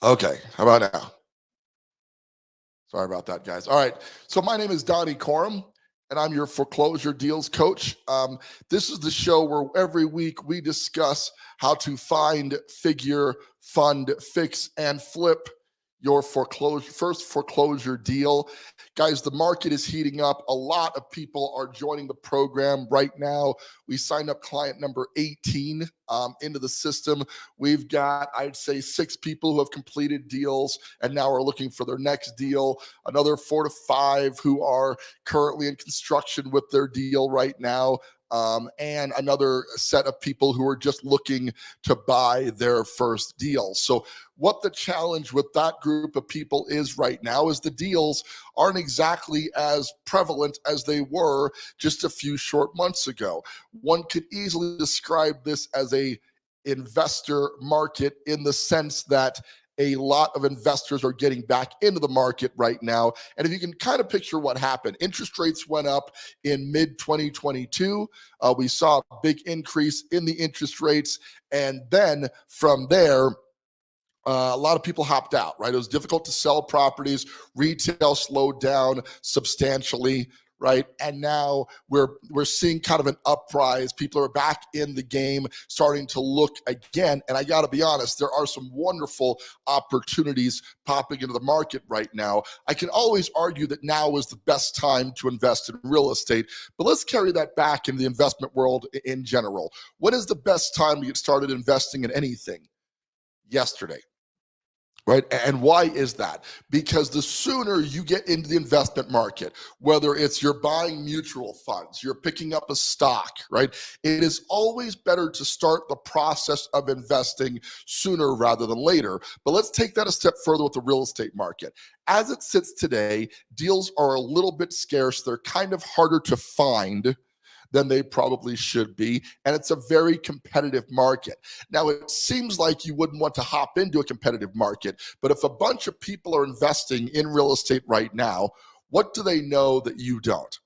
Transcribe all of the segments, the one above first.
Okay, how about now? Sorry about that, guys. All right, so my name is Donny Coram, and I'm your foreclosure deals coach. This is the show where every week we discuss how to find, figure, fund, fix, and flip your first foreclosure deal. Guys, the market is heating up. A lot of people are joining the program right now. We signed up client number 18 into the system. We've got, I'd say, 6 people who have completed deals and now are looking for their next deal. Another 4 to 5 who are currently in construction with their deal right now. And another set of people who are just looking to buy their first deal. So, what the challenge with that group of people is right now is the deals aren't exactly as prevalent as they were just a few short months ago. One could easily describe this as a investor market in the sense that a lot of investors are getting back into the market right now. And if you can kind of picture what happened, interest rates went up in mid 2022. We saw a big increase in the interest rates. And then from there, a lot of people hopped out, right? It was difficult to sell properties. Retail slowed down substantially, right? And now we're seeing kind of an uprise. People are back in the game, starting to look again. And I got to be honest, there are some wonderful opportunities popping into the market right now. I can always argue that now is the best time to invest in real estate, but let's carry that back into the investment world in general. When is the best time to get started investing in anything? Yesterday. Right. And why is that? Because the sooner you get into the investment market, whether it's you're buying mutual funds, you're picking up a stock, right? It is always better to start the process of investing sooner rather than later. But let's take that a step further with the real estate market. As it sits today, deals are a little bit scarce. They're kind of harder to find than they probably should be. And it's a very competitive market. Now, it seems like you wouldn't want to hop into a competitive market, but if a bunch of people are investing in real estate right now, what do they know that you don't?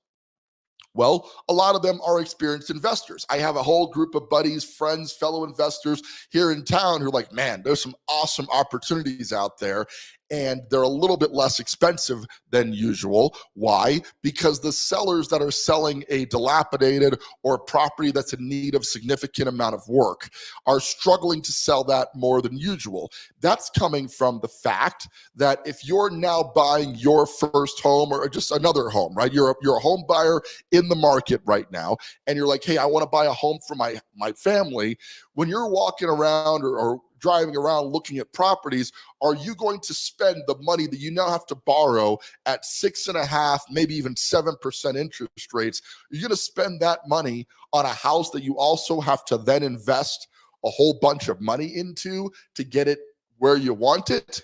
Well, a lot of them are experienced investors. I have a whole group of buddies, friends, fellow investors here in town who are like, man, there's some awesome opportunities out there. And they're a little bit less expensive than usual. Why? Because the sellers that are selling a dilapidated or property that's in need of significant amount of work are struggling to sell that more than usual. That's coming from the fact that if you're now buying your first home or just another home, right? You're a home buyer in the market right now, and you're like, hey, I want to buy a home for my family. When you're walking around or driving around looking at properties, are you going to spend the money that you now have to borrow at 6.5%, maybe even 7% interest rates? You're going to spend that money on a house that you also have to then invest a whole bunch of money into to get it where you want it?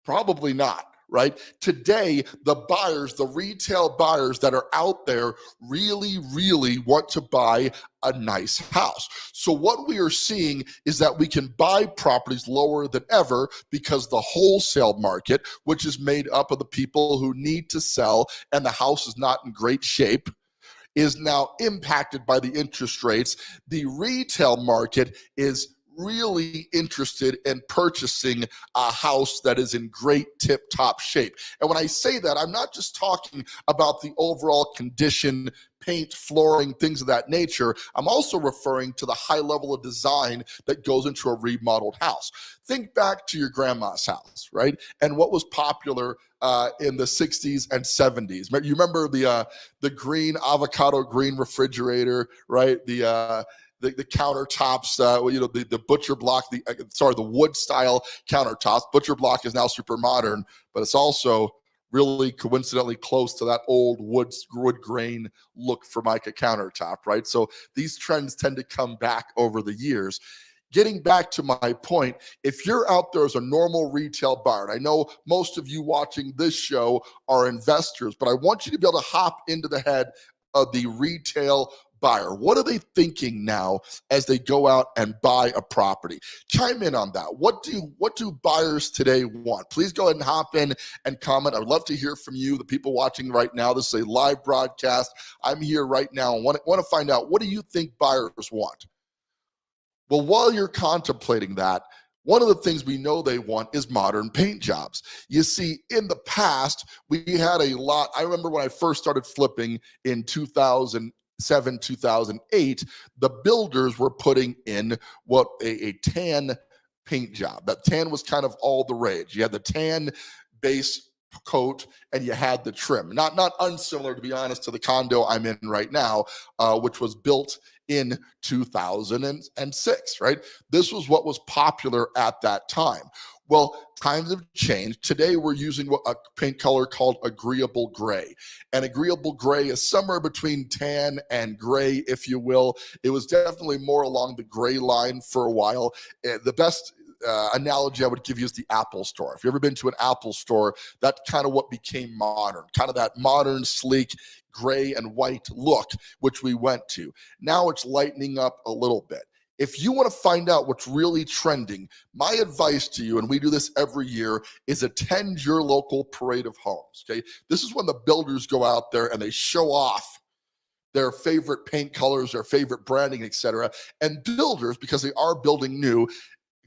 Probably not. Right? Today, the buyers, the retail buyers that are out there really, really want to buy a nice house. So what we are seeing is that we can buy properties lower than ever because the wholesale market, which is made up of the people who need to sell and the house is not in great shape, is now impacted by the interest rates. The retail market is really interested in purchasing a house that is in great tip-top shape. And when I say that, I'm not just talking about the overall condition, paint, flooring, things of that nature. I'm also referring to the high level of design that goes into a remodeled house. Think back to your grandma's house, right? And what was popular in the 60s and 70s. You remember the green avocado green refrigerator, right? The countertops, the butcher block, the wood style countertops. Butcher block is now super modern, but it's also really coincidentally close to that old wood grain look Formica countertop, right? So these trends tend to come back over the years. Getting back to my point, if you're out there as a normal retail buyer, and I know most of you watching this show are investors, but I want you to be able to hop into the head of the retail buyer. What are they thinking now as they go out and buy a property? Chime in on that. What do buyers today want? Please go ahead and hop in and comment. I would love to hear from you, the people watching right now. This is a live broadcast. I'm here right now and want to find out, what do you think buyers want? Well, while you're contemplating that, One of the things we know they want is modern paint jobs. You see, in the past, we had a lot. I remember when I first started flipping in 2007, 2008, the builders were putting in what a tan paint job. That tan was kind of all the rage. You had the tan base coat and you had the trim. Not unsimilar, to be honest, to the condo I'm in right now, which was built in 2006, right? This was what was popular at that time. Well, times have changed. Today, we're using a paint color called agreeable gray. And agreeable gray is somewhere between tan and gray, if you will. It was definitely more along the gray line for a while. The best analogy I would give you is the Apple store. If you've ever been to an Apple store, that's kind of what became modern, kind of that modern, sleek, gray and white look, which we went to. Now it's lightening up a little bit. If you want to find out what's really trending, my advice to you, and we do this every year, is attend your local parade of homes. Okay, this is when the builders go out there and they show off their favorite paint colors, their favorite branding, etc. And builders, because they are building new,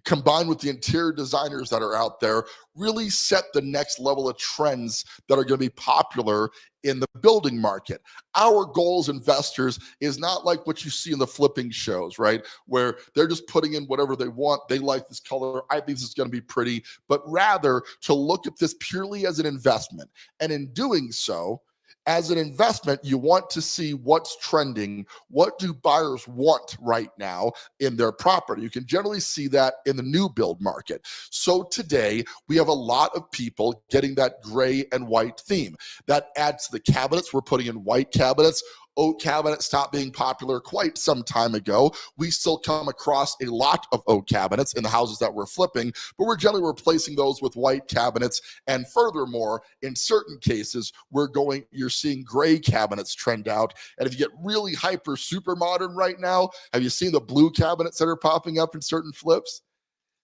combined with the interior designers that are out there, really set the next level of trends that are going to be popular in the building market. Our goal as investors is not like what you see in the flipping shows, right? Where they're just putting in whatever they want. They like this color. I think this is going to be pretty, but rather to look at this purely as an investment. And in doing so, as an investment, you want to see what's trending. What do buyers want right now in their property? You can generally see that in the new build market. So today, we have a lot of people getting that gray and white theme. That adds to the cabinets. We're putting in white cabinets. Oak cabinets stopped being popular quite some time ago. We still come across a lot of oak cabinets in the houses that we're flipping, but we're generally replacing those with white cabinets. And furthermore, in certain cases, you're seeing gray cabinets trend out. And if you get really hyper super modern right now, have you seen the blue cabinets that are popping up in certain flips?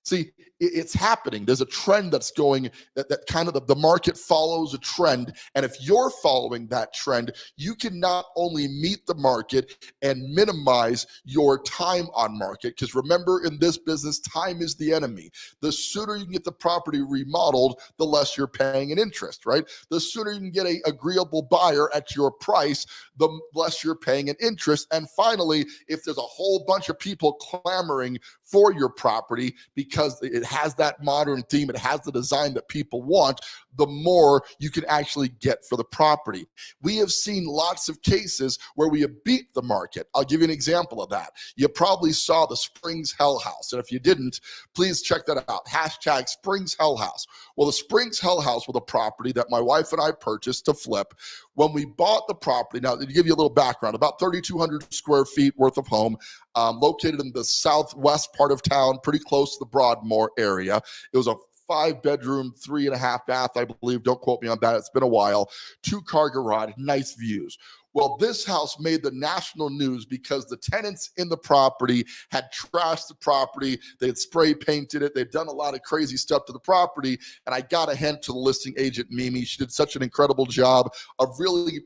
See, it's happening. There's a trend that's going, that kind of the market follows a trend. And if you're following that trend, you can not only meet the market and minimize your time on market, because remember, in this business, time is the enemy. The sooner you can get the property remodeled, the less you're paying in interest, right? The sooner you can get an agreeable buyer at your price, the less you're paying in interest. And finally, if there's a whole bunch of people clamoring for your property because it has that modern theme, it has the design that people want, the more you can actually get for the property. We have seen lots of cases where we have beat the market. I'll give you an example of that. You probably saw the Springs Hell House. And if you didn't, please check that out. Hashtag Springs Hell House. Well, the Springs Hell House was a property that my wife and I purchased to flip. When we bought the property, now to give you a little background, about 3,200 square feet worth of home, located in the southwest part of town, pretty close to the Broadmoor area. It was a 5-bedroom, 3.5 bath, I believe. Don't quote me on that. It's been a while. 2-car garage, nice views. Well, this house made the national news because the tenants in the property had trashed the property. They had spray painted it. They'd done a lot of crazy stuff to the property. And I got a hint to the listing agent, Mimi. She did such an incredible job of really,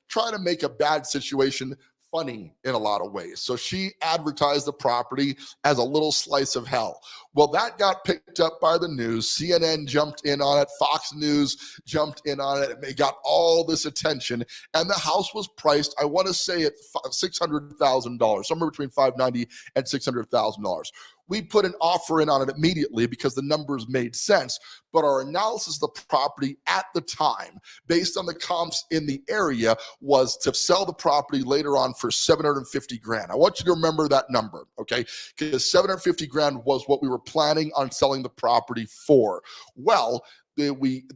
trying to make a bad situation funny in a lot of ways. So she advertised the property as a little slice of hell. Well, that got picked up by the news. CNN jumped in on it. Fox News jumped in on it. It got all this attention. And the house was priced, I want to say, at $600,000, somewhere between $590,000 and $600,000. We put an offer in on it immediately because the numbers made sense. But our analysis of the property at the time, based on the comps in the area, was to sell the property later on for $750,000. I want you to remember that number, okay? Because $750,000 was what we were planning on selling the property for. Well,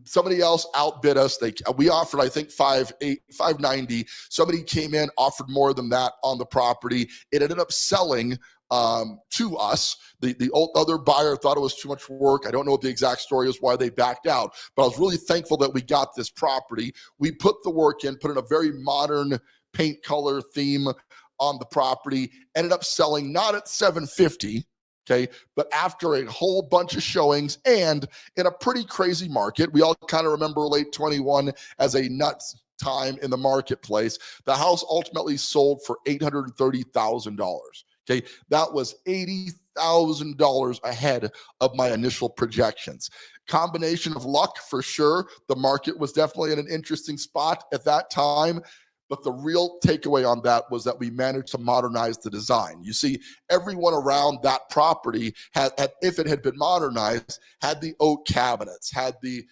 somebody else outbid us. We offered, I think, $590,000. Somebody came in, offered more than that on the property. It ended up selling to us. The other buyer thought it was too much work. I don't know what the exact story is why they backed out, but I was really thankful that we got this property. We put the work in, put in a very modern paint color theme on the property, ended up selling not at $750,000. Okay, but after a whole bunch of showings and in a pretty crazy market, we all kind of remember late 21 as a nuts time in the marketplace. The house ultimately sold for $830,000. Okay, that was $80,000 ahead of my initial projections. Combination of luck for sure. The market was definitely in an interesting spot at that time. But the real takeaway on that was that we managed to modernize the design. You see, everyone around that property had if it had been modernized, had the oak cabinets, had the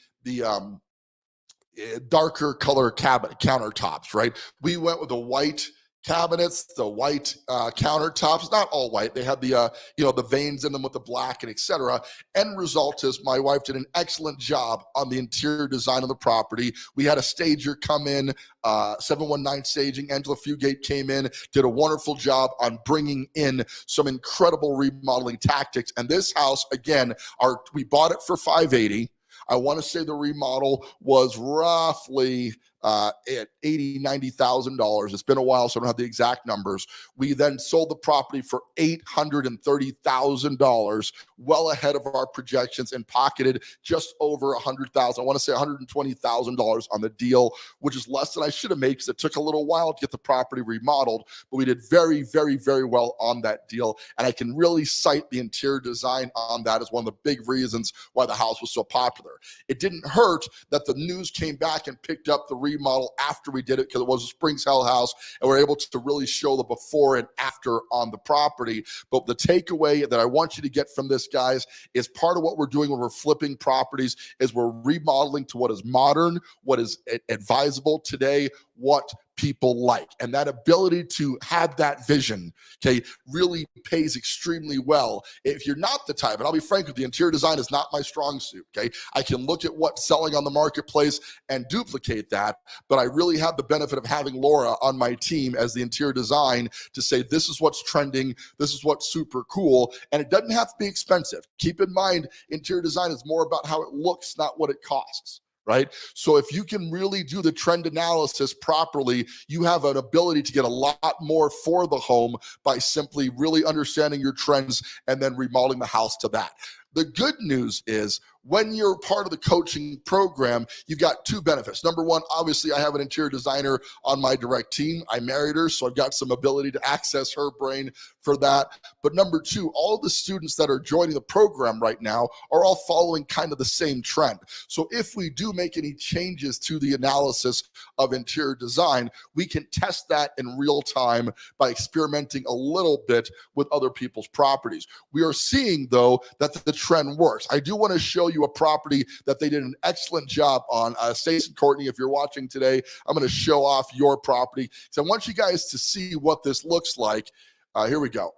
darker color cabinet countertops, right? We went with the white cabinets, the white countertops, not all white. They had the the veins in them with the black and etc. End result is my wife did an excellent job on the interior design of the property. We had a stager come in, 719 staging. Angela Fugate came in, did a wonderful job on bringing in some incredible remodeling tactics. And this house, again, we bought it for $580. I want to say the remodel was roughly at $80,000, $90,000. It's been a while, so I don't have the exact numbers. We then sold the property for $830,000, well ahead of our projections, and pocketed just over $100,000. I want to say $120,000 on the deal, which is less than I should have made because it took a little while to get the property remodeled. But we did very, very, very well on that deal, and I can really cite the interior design on that as one of the big reasons why the house was so popular. It didn't hurt that the news came back and picked up the remodel after we did it because it was a Springs Hell house, and we're able to really show the before and after on the property. But the takeaway that I want you to get from this, guys, is part of what we're doing when we're flipping properties is we're remodeling to what is modern, what is advisable today, what people like. And that ability to have that vision, okay, really pays extremely well. If you're not the type, and I'll be frank with you, interior design is not my strong suit, okay? I can look at what's selling on the marketplace and duplicate that, but I really have the benefit of having Laura on my team as the interior design to say, this is what's trending, this is what's super cool, and it doesn't have to be expensive. Keep in mind, interior design is more about how it looks, not what it costs. Right? So if you can really do the trend analysis properly, you have an ability to get a lot more for the home by simply really understanding your trends and then remodeling the house to that. The good news is when you're part of the coaching program, you've got two benefits. Number one, obviously, I have an interior designer on my direct team. I married her, so I've got some ability to access her brain for that. But number two, all the students that are joining the program right now are all following kind of the same trend. So if we do make any changes to the analysis of interior design, we can test that in real time by experimenting a little bit with other people's properties. We are seeing, though, that the trend works. I do want to show you a property that they did an excellent job on. Stacey and Courtney, if you're watching today, I'm going to show off your property. So I want you guys to see what this looks like. Here we go.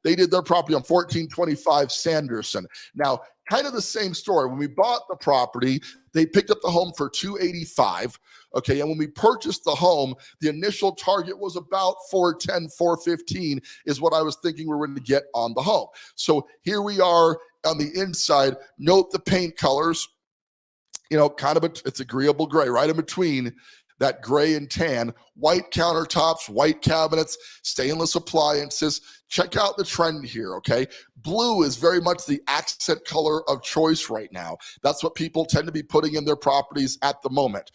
They did their property on 1425 Sanderson. Now, kind of the same story. When we bought the property, they picked up the home for $285. Okay, and when we purchased the home, the initial target was about $410, $415 is what I was thinking we were going to get on the home. So here we are on the inside. Note the paint colors, kind of it's agreeable gray, right in between that gray and tan, white countertops, white cabinets, stainless appliances. Check out the trend here, okay? Blue is very much the accent color of choice right now. That's what people tend to be putting in their properties at the moment.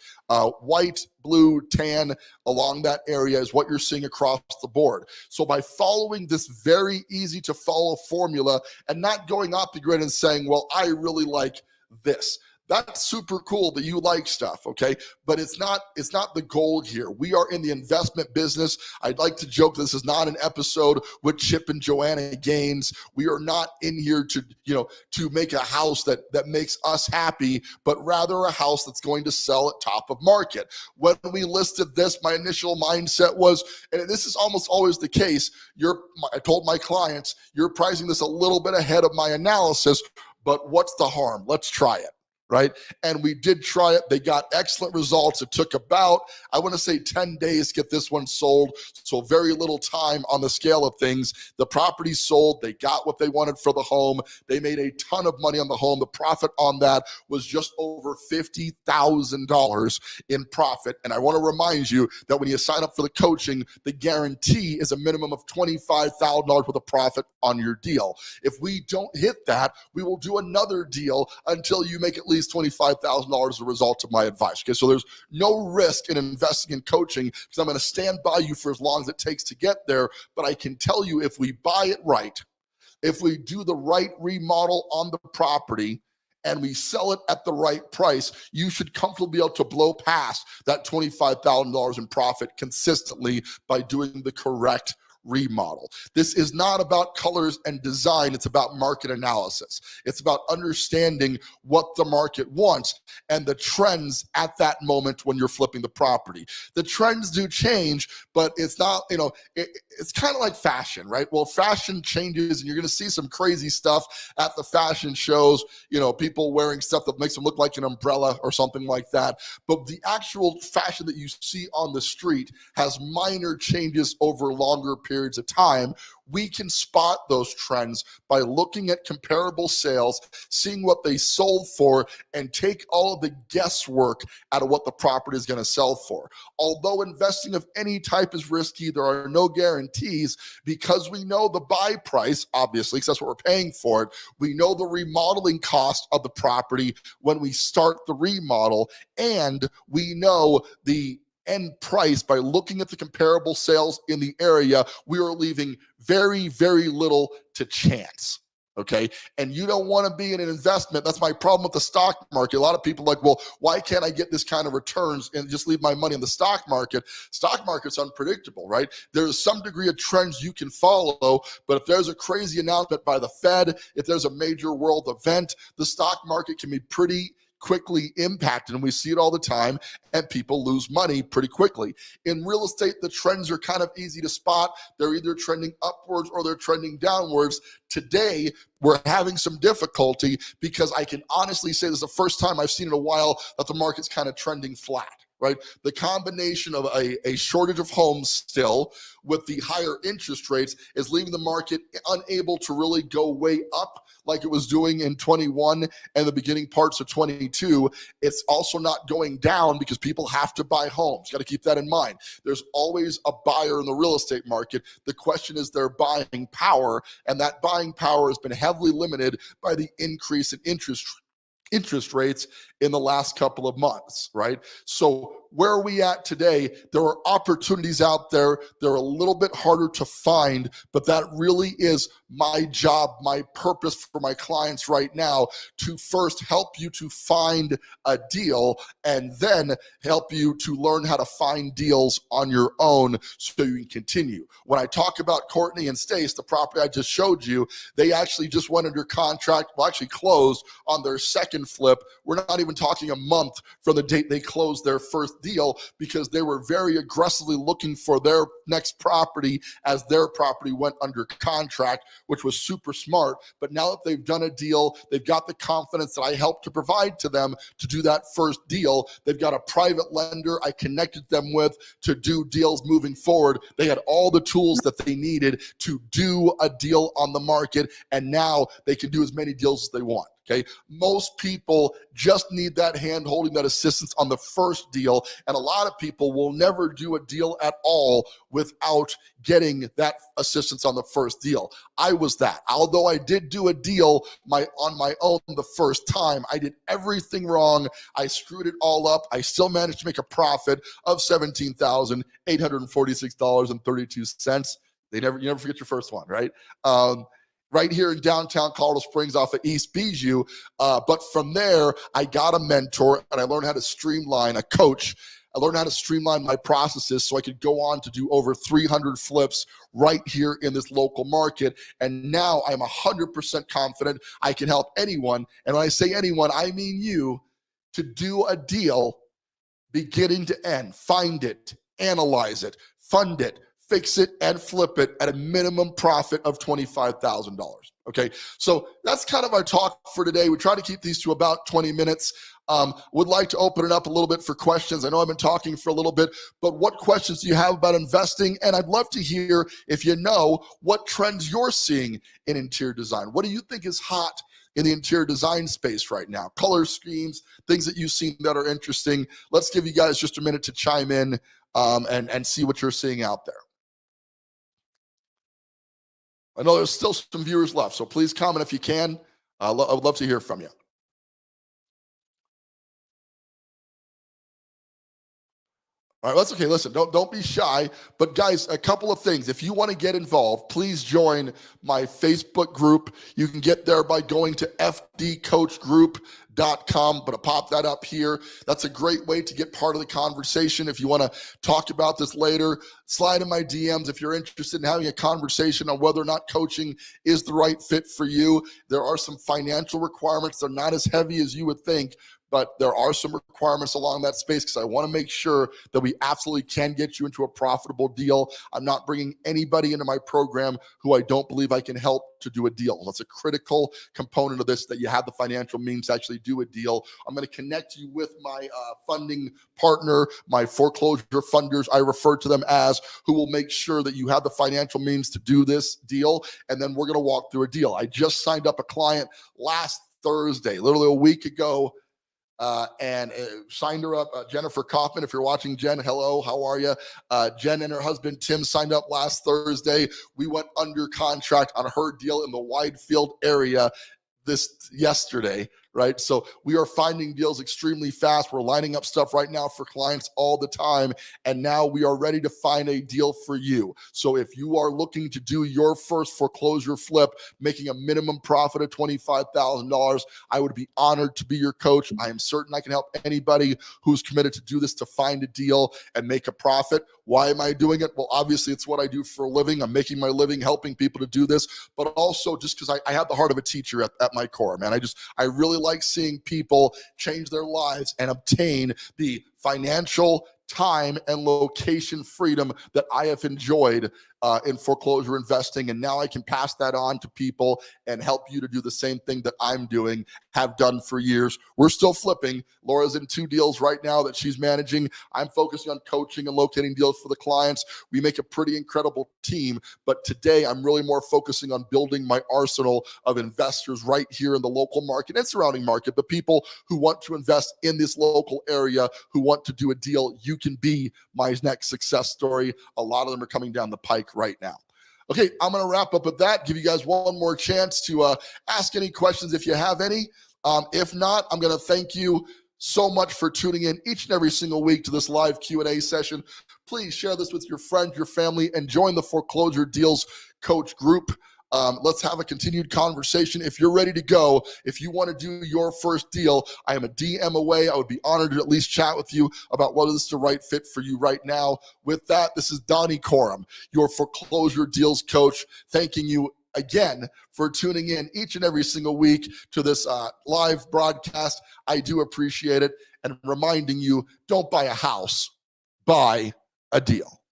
White, blue, tan along that area is what you're seeing across the board. So by following this very easy to follow formula and not going off the grid and saying, well, I really like this. That's super cool that you like stuff, okay? But it's not the goal here. We are in the investment business. I'd like to joke this is not an episode with Chip and Joanna Gaines. We are not in here to make a house that makes us happy, but rather a house that's going to sell at top of market. When we listed this, my initial mindset was, and this is almost always the case, I told my clients, you're pricing this a little bit ahead of my analysis, but what's the harm? Let's try it. Right? And we did try it. They got excellent results. It took about, I want to say 10 days to get this one sold. So very little time on the scale of things. The property sold. They got what they wanted for the home. They made a ton of money on the home. The profit on that was just over $50,000 in profit. And I want to remind you that when you sign up for the coaching, the guarantee is a minimum of $25,000 worth of profit on your deal. If we don't hit that, we will do another deal until you make at least least $25,000 as a result of my advice. Okay, so there's no risk in investing in coaching because I'm going to stand by you for as long as it takes to get there. But I can tell you, if we buy it right, if we do the right remodel on the property and we sell it at the right price, you should comfortably be able to blow past that $25,000 in profit consistently by doing the correct remodel. This is not about colors and design. It's about market analysis. It's about understanding what the market wants and the trends at that moment when you're flipping the property. The trends do change, but it's not, it's kind of like fashion, right? Well, fashion changes and you're going to see some crazy stuff at the fashion shows, people wearing stuff that makes them look like an umbrella or something like that. But the actual fashion that you see on the street has minor changes over longer periods of time. We can spot those trends by looking at comparable sales, seeing what they sold for, and take all of the guesswork out of what the property is going to sell for. Although investing of any type is risky, there are no guarantees because we know the buy price, obviously, because that's what we're paying for it. We know the remodeling cost of the property when we start the remodel, and we know the end price by looking at the comparable sales in the area. We are leaving very, very little to chance. Okay. And you don't want to be in an investment. That's my problem with the stock market. A lot of people are like, well, why can't I get this kind of returns and just leave my money in the stock market? Stock market's unpredictable, right? There's some degree of trends you can follow, but if there's a crazy announcement by the Fed, if there's a major world event, the stock market can be pretty quickly impacted, and we see it all the time, and people lose money pretty quickly. In real estate, the trends are kind of easy to spot. They're either trending upwards or they're trending downwards. Today, we're having some difficulty because I can honestly say this is the first time I've seen in a while that the market's kind of trending flat. Right? The combination of a shortage of homes still with the higher interest rates is leaving the market unable to really go way up like it was doing in 21 and the beginning parts of 22. It's also not going down because people have to buy homes. You got to keep that in mind. There's always a buyer in the real estate market. The question is their buying power, and that buying power has been heavily limited by the increase in interest rates in the last couple of months, right? So where are we at today? There are opportunities out there. They're a little bit harder to find, but that really is my job, my purpose for my clients right now, to first help you to find a deal and then help you to learn how to find deals on your own so you can continue. When I talk about Courtney and Stace, the property I just showed you, they actually just went under contract, well, actually closed on their second flip. We're not even talking a month from the date they closed their first deal because they were very aggressively looking for their next property as their property went under contract, which was super smart. But now that they've done a deal, they've got the confidence that I helped to provide to them to do that first deal. They've got a private lender I connected them with to do deals moving forward. They had all the tools that they needed to do a deal on the market, and now they can do as many deals as they want. Okay, most people just need that hand holding, that assistance on the first deal. And a lot of people will never do a deal at all without getting that assistance on the first deal. I was that. Although I did do a deal on my own the first time, I did everything wrong. I screwed it all up. I still managed to make a profit of $17,846.32. You never forget your first one, right? Right here in downtown Colorado Springs off of East Bijou. But from there, I got a mentor and I learned how to streamline, a coach. I learned how to streamline my processes so I could go on to do over 300 flips right here in this local market. And now I'm 100% confident I can help anyone. And when I say anyone, I mean you, to do a deal beginning to end. Find it, analyze it, fund it, fix it, and flip it at a minimum profit of $25,000. Okay, so that's kind of our talk for today. We try to keep these to about 20 minutes. Would like to open it up a little bit for questions. I know I've been talking for a little bit, but what questions do you have about investing? And I'd love to hear, if you know, what trends you're seeing in interior design. What do you think is hot in the interior design space right now? Color schemes, things that you've seen that are interesting. Let's give you guys just a minute to chime in and see what you're seeing out there. I know there's still some viewers left, so please comment if you can. I would love to hear from you. All right, that's okay. Listen, don't be shy. But guys, a couple of things. If you want to get involved, please join my Facebook group. You can get there by going to fdcoachgroup.com. But I'll pop that up here. That's a great way to get part of the conversation. If you want to talk about this later, slide in my DMs if you're interested in having a conversation on whether or not coaching is the right fit for you. There are some financial requirements. They're not as heavy as you would think, but there are some requirements along that space because I want to make sure that we absolutely can get you into a profitable deal. I'm not bringing anybody into my program who I don't believe I can help to do a deal. That's a critical component of this, that you have the financial means to actually do a deal. I'm going to connect you with my funding partner, my foreclosure funders, I refer to them as, who will make sure that you have the financial means to do this deal. And then we're going to walk through a deal. I just signed up a client last Thursday, literally a week ago. And signed her up, Jennifer Kaufman. If you're watching, Jen, hello, how are you? Jen and her husband, Tim, signed up last Thursday. We went under contract on her deal in the Widefield area yesterday, right? So we are finding deals extremely fast. We're lining up stuff right now for clients all the time. And now we are ready to find a deal for you. So if you are looking to do your first foreclosure flip, making a minimum profit of $25,000, I would be honored to be your coach. I am certain I can help anybody who's committed to do this, to find a deal and make a profit. Why am I doing it? Well, obviously it's what I do for a living. I'm making my living helping people to do this, but also just because I have the heart of a teacher at my core, man. I really like seeing people change their lives and obtain the financial, time, and location freedom that I have enjoyed in foreclosure investing. And now I can pass that on to people and help you to do the same thing that I'm doing, have done for years. We're still flipping. Laura's in 2 deals right now that she's managing. I'm focusing on coaching and locating deals for the clients. We make a pretty incredible team. But today I'm really more focusing on building my arsenal of investors right here in the local market and surrounding market, but people who want to invest in this local area, who want to do a deal. You can be my next success story. A lot of them are coming down the pike right now. Okay, I'm going to wrap up with that. Give you guys one more chance to ask any questions if you have any. If not, I'm going to thank you so much for tuning in each and every single week to this live Q&A session. Please share this with your friends, your family, and join the Foreclosure Deals Coach group. Let's have a continued conversation. If you're ready to go, if you want to do your first deal, I am a DM away. I would be honored to at least chat with you about whether this is the right fit for you right now. With that, this is Donny Coram, your Foreclosure Deals Coach, thanking you again for tuning in each and every single week to this live broadcast. I do appreciate it. And reminding you, don't buy a house, buy a deal.